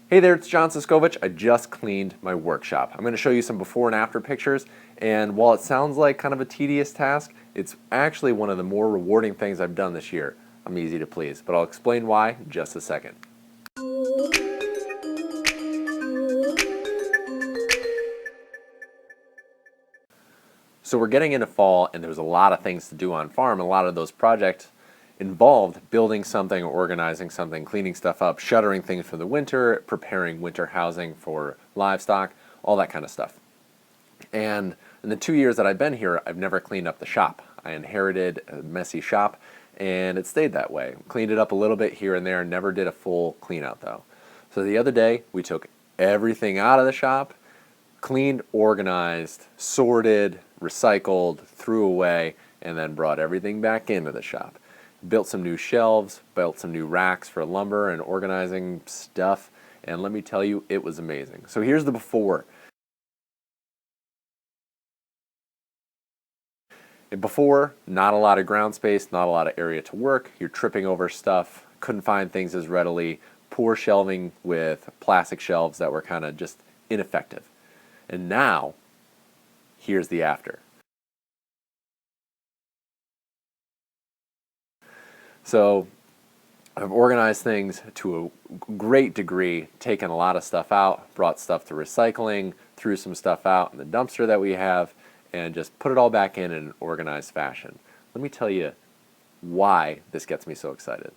Hey there, it's John Siskovich. I just cleaned my workshop. I'm going to show you some before and after pictures, and while it sounds like kind of a tedious task, it's actually one of the more rewarding things I've done this year. I'm easy to please, but I'll explain why in just a second. So we're getting into fall, and there's a lot of things to do on farm. A lot of those projects involved building something, organizing something, cleaning stuff up, shuttering things for the winter, preparing winter housing for livestock, all that kind of stuff. And in the 2 years that I've been here, I've never cleaned up the shop. I inherited a messy shop, and it stayed that way. Cleaned it up a little bit here and there, never did a full clean out though. So the other day, we took everything out of the shop, cleaned, organized, sorted, recycled, threw away, and then brought everything back into the shop. Built some new shelves, built some new racks for lumber and organizing stuff, and let me tell you, it was amazing. So here's the before. Before, not a lot of ground space, not a lot of area to work. You're tripping over stuff, couldn't find things as readily, poor shelving with plastic shelves that were kind of just ineffective. And now, here's the after. So I've organized things to a great degree, taken a lot of stuff out, brought stuff to recycling, threw some stuff out in the dumpster that we have, and just put it all back in an organized fashion. Let me tell you why this gets me so excited.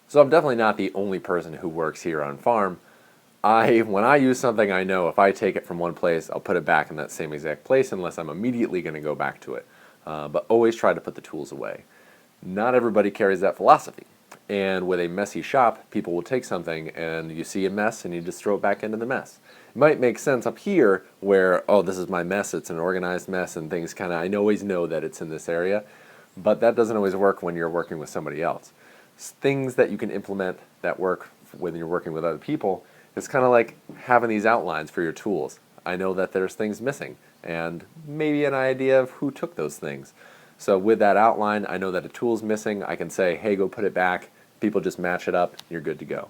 So I'm definitely not the only person who works here on farm. When I use something, I know if I take it from one place, I'll put it back in that same exact place unless I'm immediately going to go back to it. But always try to put the tools away. Not everybody carries that philosophy. And with a messy shop, people will take something and you see a mess and you just throw it back into the mess. It might make sense up here where, oh, this is my mess, it's an organized mess and things kind of, I always know that it's in this area, but that doesn't always work when you're working with somebody else. Things that you can implement that work when you're working with other people, it's kind of like having these outlines for your tools. I know that there's things missing and maybe an idea of who took those things. So with that outline, I know that a tool's missing. I can say, hey, go put it back. People just match it up. You're good to go.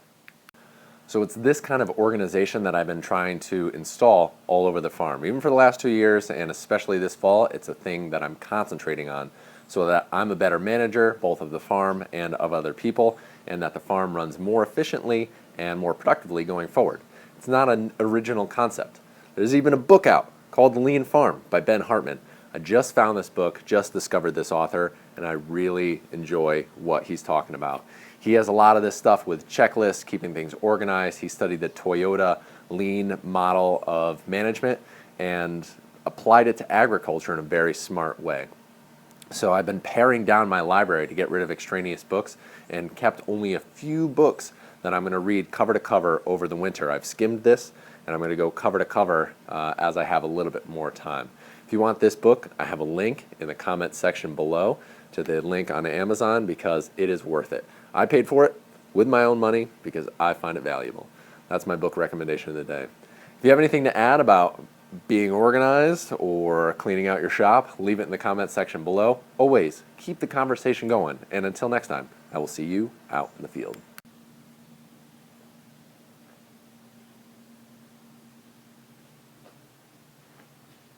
So it's this kind of organization that I've been trying to install all over the farm. Even for the last 2 years, and especially this fall, it's a thing that I'm concentrating on so that I'm a better manager, both of the farm and of other people, and that the farm runs more efficiently and more productively going forward. It's not an original concept. There's even a book out called The Lean Farm by Ben Hartman. I just found this book, just discovered this author, and I really enjoy what he's talking about. He has a lot of this stuff with checklists, keeping things organized. He studied the Toyota lean model of management and applied it to agriculture in a very smart way. So I've been paring down my library to get rid of extraneous books and kept only a few books that I'm going to read cover to cover over the winter. I've skimmed this and I'm going to go cover to cover as I have a little bit more time. If you want this book, I have a link in the comment section below to the link on Amazon because it is worth it. I paid for it with my own money because I find it valuable. That's my book recommendation of the day. If you have anything to add about being organized or cleaning out your shop, leave it in the comment section below. Always keep the conversation going. And until next time, I will see you out in the field.